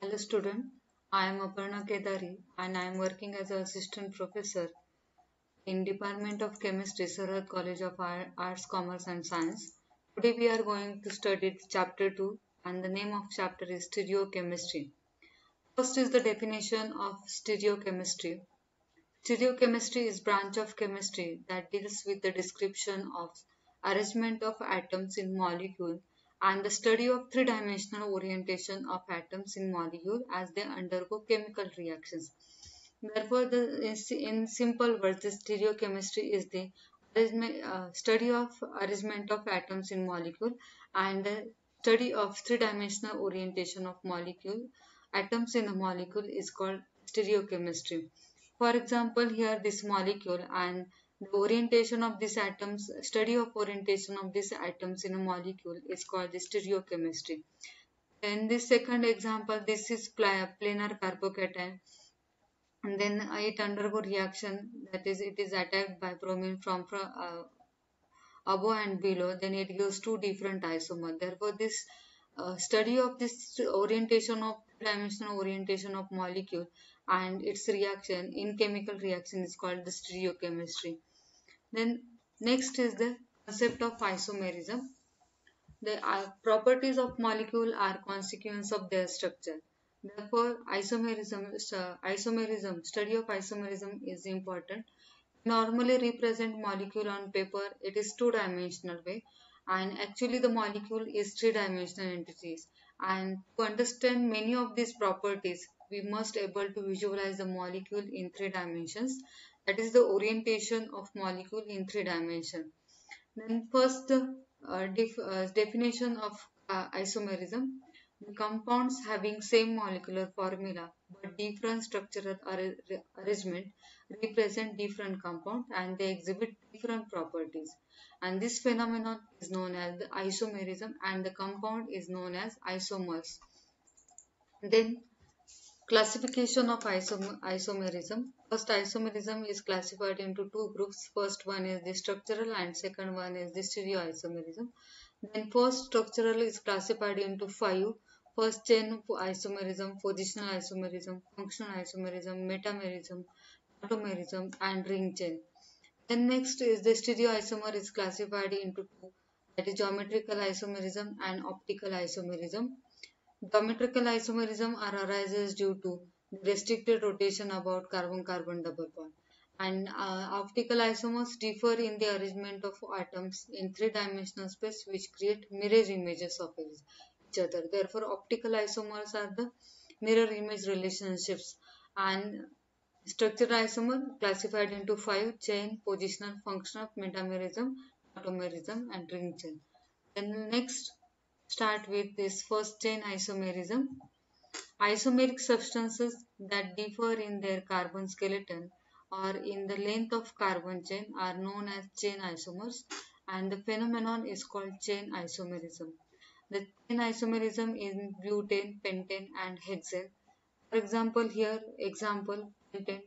Hello student, I am Aparna Kedari and I am working as an assistant professor in Department of Chemistry, Sarad College of Arts, Commerce and Science. Today we are going to study chapter 2 and the name of chapter is stereochemistry. First is the definition of stereochemistry. Stereochemistry is branch of chemistry that deals with the description of arrangement of atoms in molecule and the study of three-dimensional orientation of atoms in molecule as they undergo chemical reactions. Therefore, in simple words, the stereochemistry is the study of arrangement of atoms in molecule and the study of three-dimensional orientation of molecule atoms in a molecule is called stereochemistry. For example, here this molecule and the orientation of these atoms, study of orientation of these atoms in a molecule is called the stereochemistry. In this second example, this is planar carbocation and then it undergo reaction, that is it is attacked by bromine from above and below, then it gives two different isomers. Therefore, this study of this orientation of dimensional orientation of molecule and its reaction in chemical reaction is called the stereochemistry. Then next is the concept of isomerism. The properties of molecule are consequence of their structure. Therefore, isomerism, study of isomerism is important. Normally represent molecule on paper, it is two-dimensional way, and actually the molecule is three-dimensional entities. And to understand many of these properties, we must able to visualize the molecule in three dimensions. That is the orientation of molecule in three dimensions. Then first, definition of isomerism. The compounds having same molecular formula but different structural arrangement represent different compounds and they exhibit different properties. And this phenomenon is known as the isomerism and the compound is known as isomers. Then classification of isomerism. First, isomerism is classified into two groups. First one is the structural and second one is the stereoisomerism. Then first structural is classified into five. First chain isomerism, positional isomerism, functional isomerism, metamerism, tautomerism and ring chain. Then next is the stereoisomer is classified into two, that is geometrical isomerism and optical isomerism. Geometrical isomerism arises due to restricted rotation about carbon-carbon double bond. And optical isomers differ in the arrangement of atoms in three-dimensional space which create mirror images of each other. Therefore, optical isomers are the mirror image relationships. And structural isomer classified into five: chain, positional, functional, metamerism, tautomerism, and ring chain. Then next, start with this first chain isomerism. Isomeric substances that differ in their carbon skeleton or in the length of carbon chain are known as chain isomers and the phenomenon is called chain isomerism. The chain isomerism in butane, pentane and hexane. For example, here example pentane,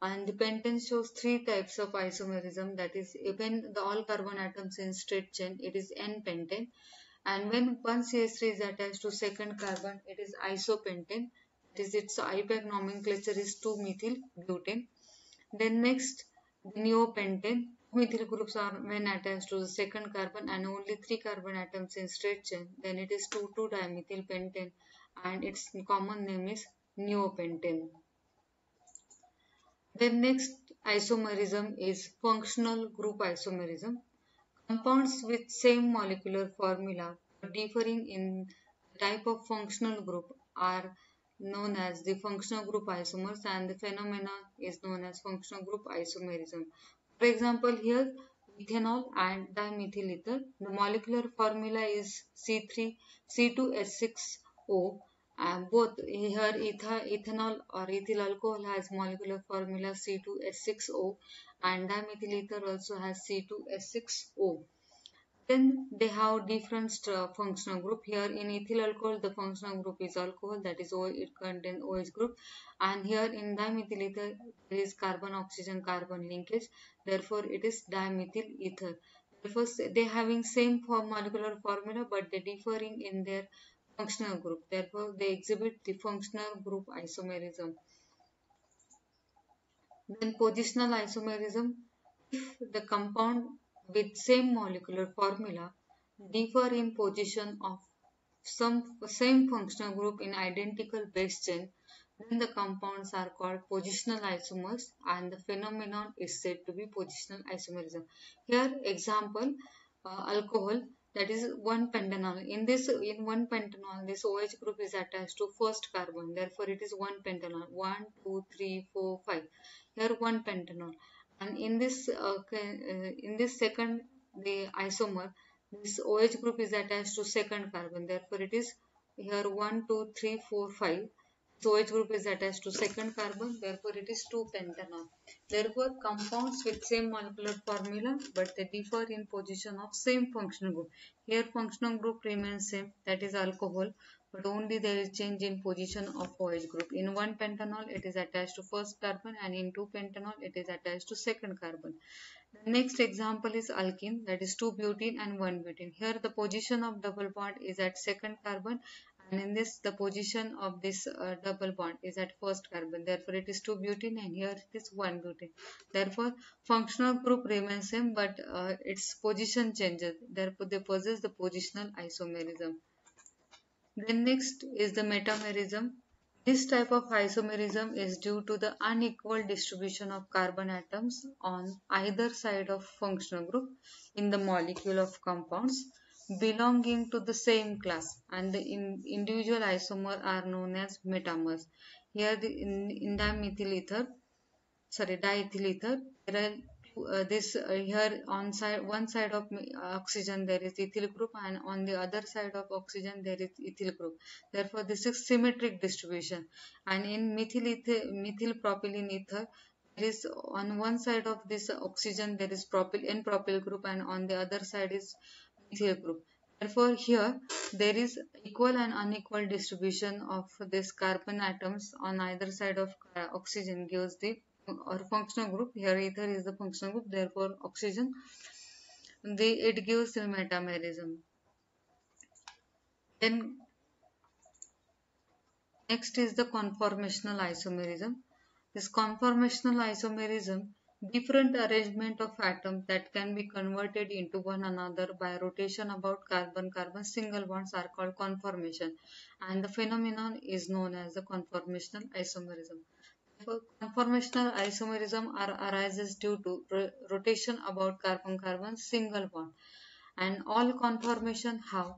and the pentane shows three types of isomerism, that is when the all carbon atoms in straight chain it is N-pentane, and when one CH3 is attached to second carbon it is isopentane, that is its IUPAC nomenclature is 2-methyl butane. Then next neopentane, methyl groups are when attached to the second carbon and only three carbon atoms in straight chain, then it is 2,2-dimethyl pentane and its common name is neopentane. Then next isomerism is functional group isomerism. Compounds with same molecular formula but differing in type of functional group are known as the functional group isomers and the phenomena is known as functional group isomerism. For example, here ethanol and dimethyl ether. The molecular formula is C3, C2H6O, and both here ethanol or ethyl alcohol has molecular formula C2H6O and dimethyl ether also has C2H6O. Then they have different functional group. Here in ethyl alcohol the functional group is alcohol, that is it contains OH group, and here in dimethyl ether there is carbon oxygen carbon linkage, therefore it is dimethyl ether. Therefore they having same molecular formula but they differing in their functional group. Therefore, they exhibit the functional group isomerism. Then positional isomerism, if the compound with same molecular formula differ in position of some same functional group in identical base chain, then the compounds are called positional isomers and the phenomenon is said to be positional isomerism. Here example, alcohol, that is one pentanol. In one pentanol, this OH group is attached to first carbon. Therefore, it is one pentanol. 1, 2, 3, 4, 5. Here one pentanol. And in this second the isomer, this OH group is attached to second carbon. Therefore, it is here 1, 2, 3, 4, 5. So OH group is attached to second carbon. Therefore, it is 2 pentanol. Therefore, compounds with same molecular formula but they differ in position of same functional group. Here functional group remains same, that is alcohol, but only there is change in position of OH group. In one pentanol it is attached to first carbon and in 2 pentanol it is attached to second carbon. The next example is alkene, that is 2 butene and 1 butene. Here the position of double bond is at second carbon and in this the position of this double bond is at first carbon. Therefore it is 2 butene and here it is 1 butene. Therefore functional group remains same but its position changes. Therefore they possess the positional isomerism. Then next is the metamerism. This type of isomerism is due to the unequal distribution of carbon atoms on either side of functional group in the molecule of compounds belonging to the same class, and the individual isomer are known as metamers. Here in dimethyl ether, diethyl ether, there are here on one side of oxygen there is ethyl group and on the other side of oxygen there is ethyl group. Therefore this is symmetric distribution. And in methyl propylene ether, there is on one side of this oxygen there is N-propyl group and on the other side is methyl group. Therefore here there is equal and unequal distribution of this carbon atoms on either side of oxygen gives the or functional group. Here ether is the functional group, therefore oxygen, it gives the metamerism. Then next is the conformational isomerism. This conformational isomerism, different arrangement of atoms that can be converted into one another by rotation about carbon-carbon single bonds are called conformation, and the phenomenon is known as the conformational isomerism. Conformational isomerism arises due to rotation about carbon-carbon single bond, and all conformation have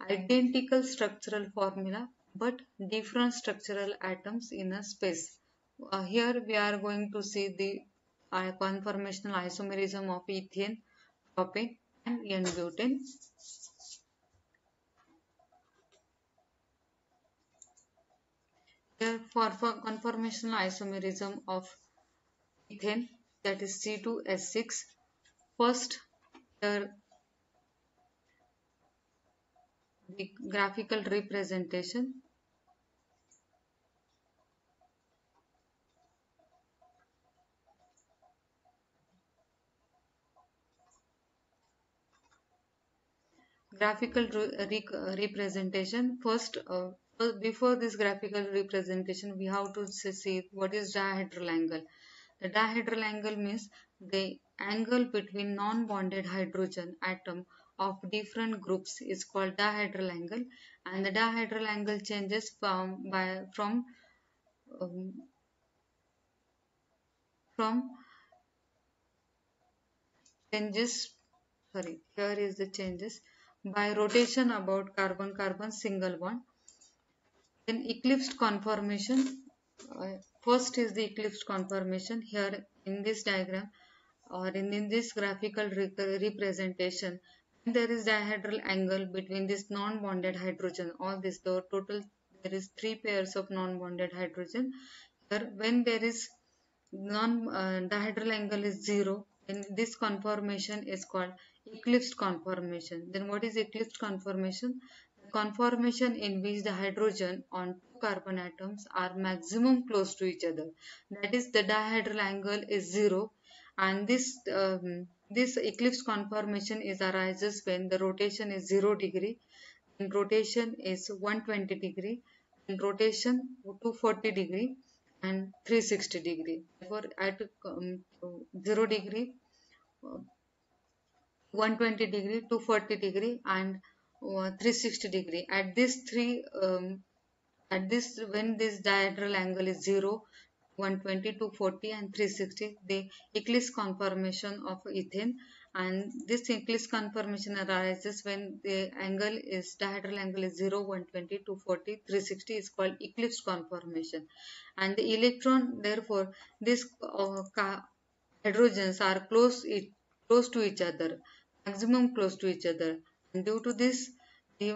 identical structural formula but different structural atoms in a space. Here we are going to see the conformational isomerism of ethane, propane and N-butane. Here for conformational isomerism of ethane, that is C2S6, first here the graphical representation. Graphical representation. First, before this graphical representation, we have to see what is dihedral angle. The dihedral angle means the angle between non-bonded hydrogen atom of different groups is called dihedral angle, and the dihedral angle changes from changes. Sorry, here is the changes by rotation about carbon-carbon single bond. Then eclipsed conformation. First is the eclipsed conformation. Here in this diagram or in this graphical representation, there is dihedral angle between this non-bonded hydrogen. All this, the total, there is 3 pairs of non-bonded hydrogen. Here when there is dihedral angle is 0, then this conformation is called eclipsed conformation. Then what is eclipsed conformation? The conformation in which the hydrogen on 2 carbon atoms are maximum close to each other. That is, the dihedral angle is 0, and this eclipse conformation arises when the rotation is 0 degree. and rotation is 120 degree, and rotation 240 degree and 360 degree. Therefore, at 0 degree, 120 degree, 240 degree, and 360 degree. At this three at this when this diagonal angle is 0, 120, 240 and 360, the eclipse conformation of ethane, and this eclipse conformation arises when the angle is diagonal angle is 0, 120, 240, 360 is called eclipse conformation. And the electron, therefore these hydrogens are close to each other, maximum close to each other, and due to this the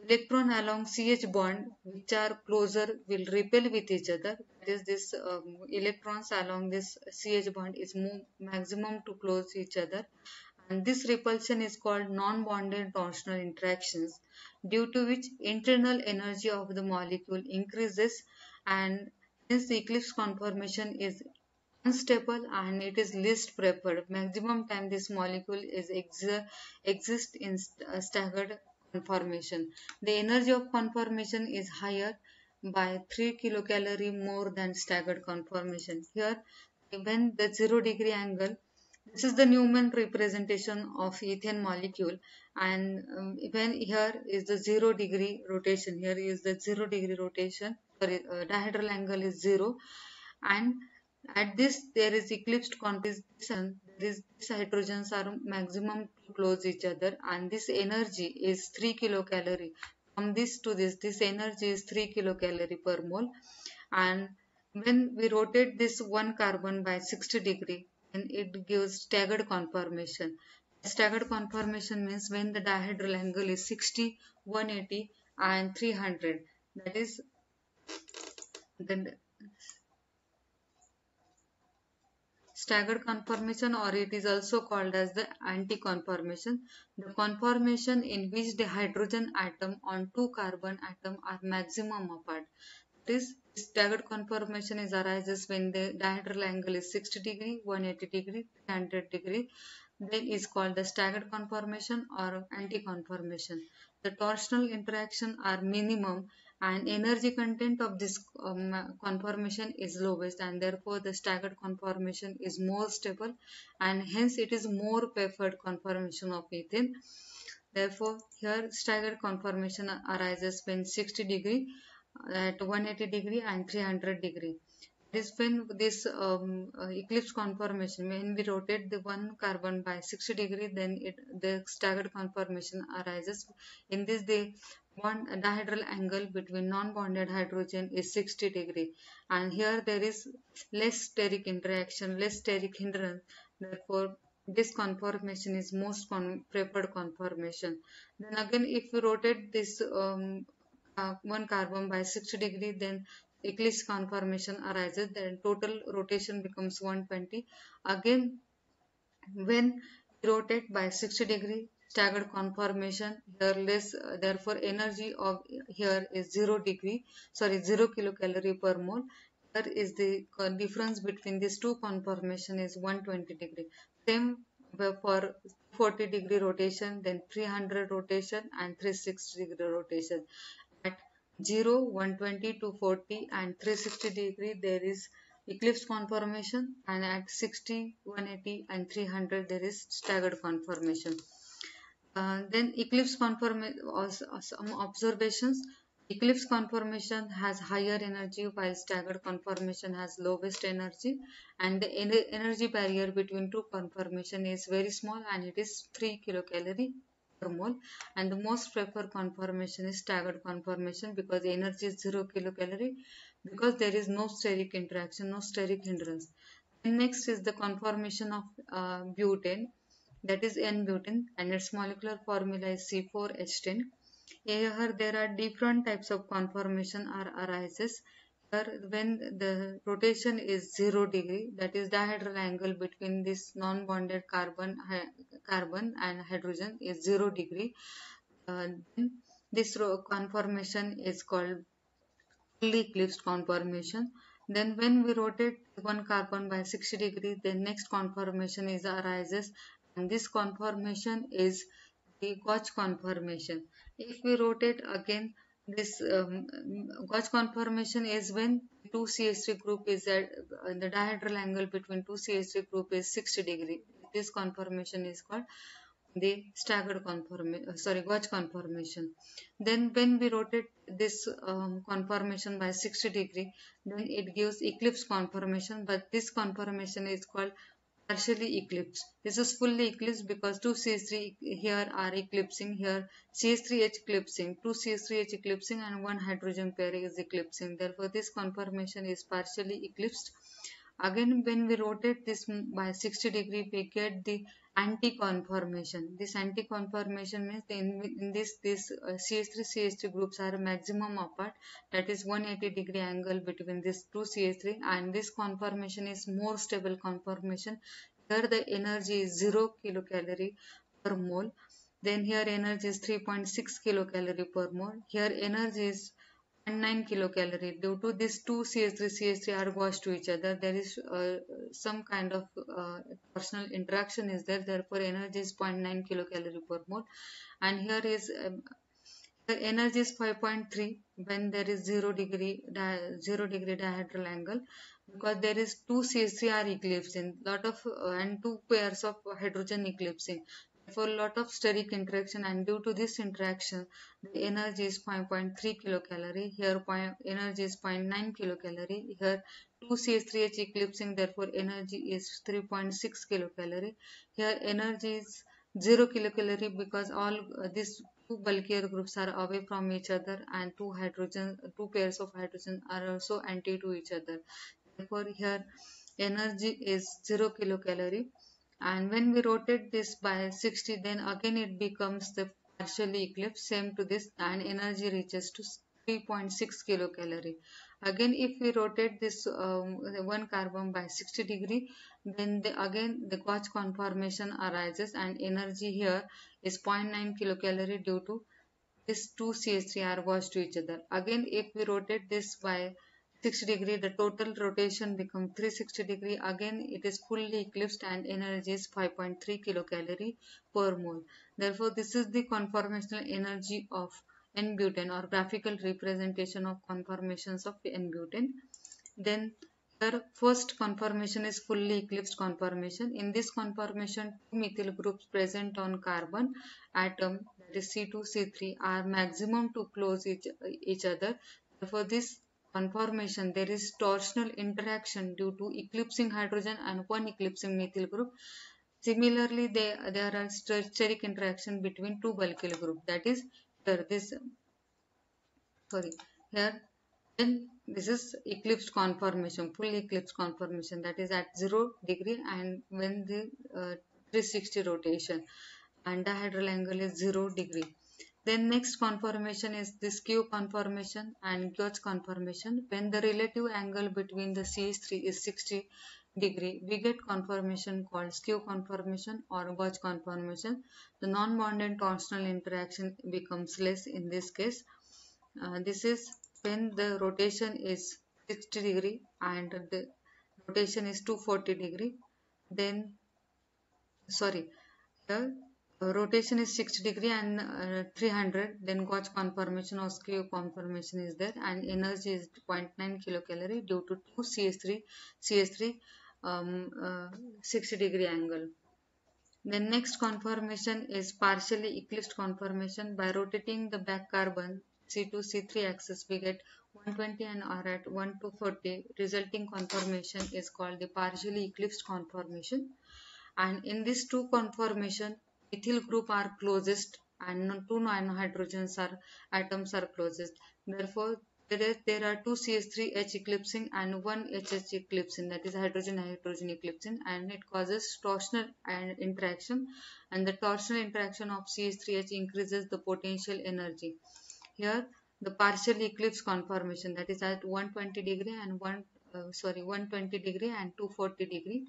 electron along CH bond which are closer will repel with each other. That is, this electrons along this CH bond is maximum to close each other, and this repulsion is called non-bonded torsional interactions, due to which internal energy of the molecule increases, and hence the eclipse conformation is unstable and it is least preferred. Maximum time this molecule is exist in staggered conformation. The energy of conformation is higher by 3 kilocalorie more than staggered conformation. Here, when the 0 degree angle, this is the Newman representation of ethane molecule, and when here is the 0 degree rotation, here is the 0 degree rotation, sorry, dihedral angle is 0, and at this there is eclipsed configuration. These hydrogens are maximum to close each other, and this energy is 3 kilocalorie. From this to this energy is 3 kilocalorie per mole. And when we rotate this one carbon by 60 degree, then it gives staggered conformation. Staggered conformation means when the dihedral angle is 60, 180 and 300. That is, then staggered conformation, or it is also called as the anti-conformation, the conformation in which the hydrogen atom on two carbon atom are maximum apart. This staggered conformation is arises when the dihedral angle is 60 degree, 180 degree, 300 degree. Then is called the staggered conformation or anti-conformation. The torsional interaction are minimum and energy content of this conformation is lowest, and therefore the staggered conformation is more stable, and hence it is more preferred conformation of ethane. Therefore, here staggered conformation arises when 60 degree, at 180 degree and 300 degree. This when this eclipse conformation, when we rotate the one carbon by 60 degree, then the staggered conformation arises. In this, the one dihedral angle between non-bonded hydrogen is 60 degree, and here there is less steric interaction, less steric hindrance. Therefore, this conformation is most preferred conformation. Then again, if we rotate this one carbon by 60 degree, then eclipse conformation arises. Then total rotation becomes 120. Again, when rotate by 60 degree, staggered conformation, here less, therefore energy of here is 0 degree, sorry, 0 kilocalorie per mole. Here is the difference between these two conformation is 120 degree. Same for 40 degree rotation, then 300 rotation and 360 degree rotation. At 0, 120, 240 and 360 degree there is eclipse conformation, and at 60, 180 and 300 there is staggered conformation. Then eclipse conformation, some observations. Eclipse conformation has higher energy while staggered conformation has lowest energy, and the energy barrier between two conformation is very small, and it is 3 kilocalorie per mole, and the most preferred conformation is staggered conformation because the energy is 0 kilocalorie, because there is no steric interaction, no steric hindrance. And next is the conformation of butane, that is N-butane, and its molecular formula is C4H10. Here there are different types of conformation arises. Here when the rotation is 0 degree, that is dihedral angle between this non-bonded carbon and hydrogen is 0 degree. Then this conformation is called fully eclipsed conformation. Then when we rotate one carbon by 60 degree, the next conformation is arises, and this conformation is the gauge conformation. If we rotate again, this gauge conformation is when 2 CH3 group is at the dihedral angle between 2 CH3 group is 60 degree. This conformation is called the staggered conformation, gauge conformation. Then when we rotate this conformation by 60 degree, then it gives eclipse conformation, but this conformation is called partially eclipsed. This is fully eclipsed because 2 CH3 here are eclipsing, here CH3H eclipsing, 2 CH3H eclipsing and one hydrogen pair is eclipsing. Therefore, this conformation is partially eclipsed. Again, when we rotate this by 60 degree, we get the anti-conformation. This anti-conformation means in this CH3 CH3 groups are maximum apart, that is 180 degree angle between these two CH3, and this conformation is more stable conformation. Here the energy is 0 kilocalorie per mole. Then here energy is 3.6 kilocalorie per mole. Here energy is 0.9 kilocalorie. Due to this two CH3 are gauge to each other, there is some kind of torsional interaction is there. Therefore, energy is 0.9 kilocalorie per mole. And here is the energy is 5.3 when there is 0 degree dihedral angle, because there is 2 CH3 are eclipsing, lot of and two pairs of hydrogen eclipsing. For a lot of steric interaction, and due to this interaction, the energy is 5.3 kilocalorie. Here energy is 0.9 kilocalorie. Here 2 CH3H eclipsing, therefore energy is 3.6 kilocalorie. Here energy is 0 kilocalorie because all these two bulkier groups are away from each other, and two pairs of hydrogen are also anti to each other. Therefore, here energy is 0 kilocalorie. And when we rotate this by 60, then again it becomes the partially eclipsed, same to this, and energy reaches to 3.6 kilocalorie. Again, if we rotate this one carbon by 60 degree, then again the gauge conformation arises, and energy here is 0.9 kilocalorie due to this two CH3 are gauge to each other. Again, if we rotate this by 60 degree, the total rotation becomes 360 degree. Again, it is fully eclipsed and energy is 5.3 kilocalorie per mole. Therefore, this is the conformational energy of N-butane, or graphical representation of conformations of N-butane. Then here first conformation is fully eclipsed conformation. In this conformation, two methyl groups present on carbon atom, that is C2, C3, are maximum to close each other. Therefore, this conformation, there is torsional interaction due to eclipsing hydrogen and one eclipsing methyl group. Similarly, there are steric interaction between two bulkyl groups. That is here here then this is eclipsed conformation, full eclipsed conformation, that is at 0 degree and when the 360 rotation and dihedral angle is 0 degree. Then next conformation is the skew conformation and gauge conformation. When the relative angle between the CH3 is 60 degree, we get conformation called skew conformation or gauge conformation. The non-bonded torsional interaction becomes less in this case. This is when the rotation is 60 degree and the rotation is 240 degree. Then here rotation is 60 degree and 300, then gauge conformation or skew conformation is there, and energy is 0.9 kilocalorie due to 2 CH3 60 degree angle. The next conformation is partially eclipsed conformation. By rotating the back carbon C2 C3 axis, we get 120 and R at 1 to 40. Resulting conformation is called the partially eclipsed conformation. And in this two conformation, ethyl group are closest and two non-hydrogens atoms are closest. Therefore, there are two CH3H eclipsing and one HH eclipsing, that is hydrogen-hydrogen eclipsing, and it causes torsional interaction, and the torsional interaction of CH3H increases the potential energy. Here the partial eclipse conformation, that is at 120 degree and 120 degree and 240 degree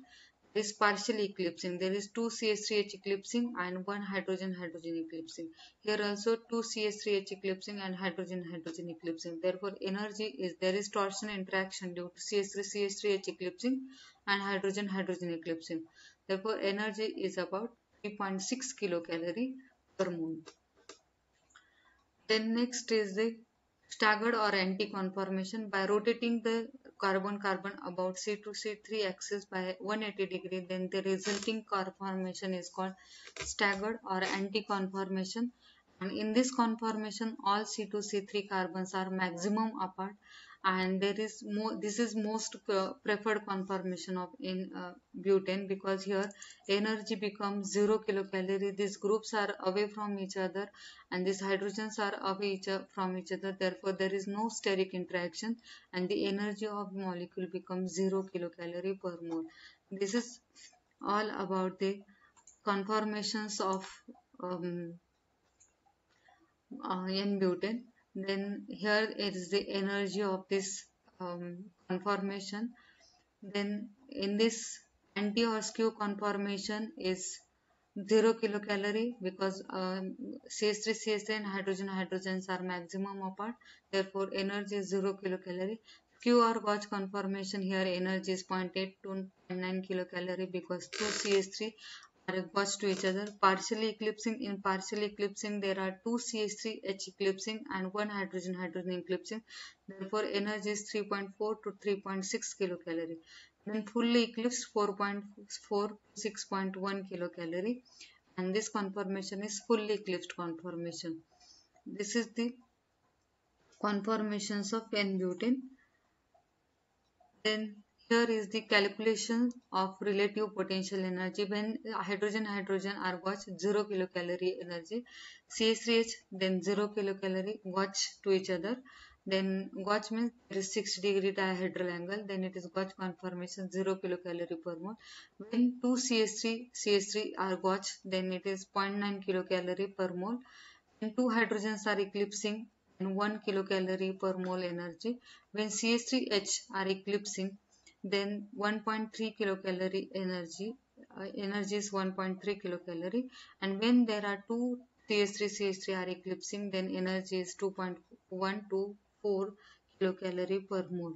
is partially eclipsing. There is two CH3H eclipsing and one hydrogen-hydrogen eclipsing. Here also two CH3H eclipsing and hydrogen-hydrogen eclipsing. Therefore, energy is, there is torsional interaction due to CH3H eclipsing and hydrogen-hydrogen eclipsing. Therefore, energy is about 3.6 kilocalorie per mole. Then next is the staggered or anti-conformation. By rotating the carbon-carbon about C to C3 axis by 180 degree, then the resulting conformation is called staggered or anti-conformation. And in this conformation, all C2 C3 carbons are maximum apart, and there is more. This is most preferred conformation of in butane, because here energy becomes 0 kilocalorie. These groups are away from each other, and these hydrogens are away from each other. Therefore, there is no steric interaction, and the energy of molecule becomes 0 kilocalorie per mole. This is all about the conformations of um, N-butane. Then here is the energy of this conformation. Then in this anti or skew conformation is 0 kilocalorie, because CH3 CH3 and hydrogens are maximum apart. Therefore, energy is 0 kilocalorie. Skew or gauge conformation, here energy is 0.8 to 0.9 kilocalorie, because two CH3 are opposed to each other. Partially eclipsing. In partially eclipsing, there are two CH3H eclipsing and one hydrogen eclipsing. Therefore, energy is 3.4 to 3.6 kilocalorie. Then fully eclipsed, 4.4 to 6.1 kilocalorie. And this conformation is fully eclipsed conformation. This is the conformations of N-butane. Then here is the calculation of relative potential energy. When hydrogen are gauge, 0 kilocalorie energy. CH3H, then 0 kilocalorie, gauge to each other. Then gauge means there is 6-degree dihedral angle. Then it is gauge conformation, 0 kilocalorie per mole. When two CH3 are gauge, then it is 0.9 kilocalorie per mole. When two hydrogens are eclipsing, and 1 kilocalorie per mole energy. When CH3H are eclipsing, then 1.3 kilocalorie energy. Energy is 1.3 kilocalorie. And when there are two CH3 are eclipsing, then energy is 2.1 to 4 kilocalorie per mole.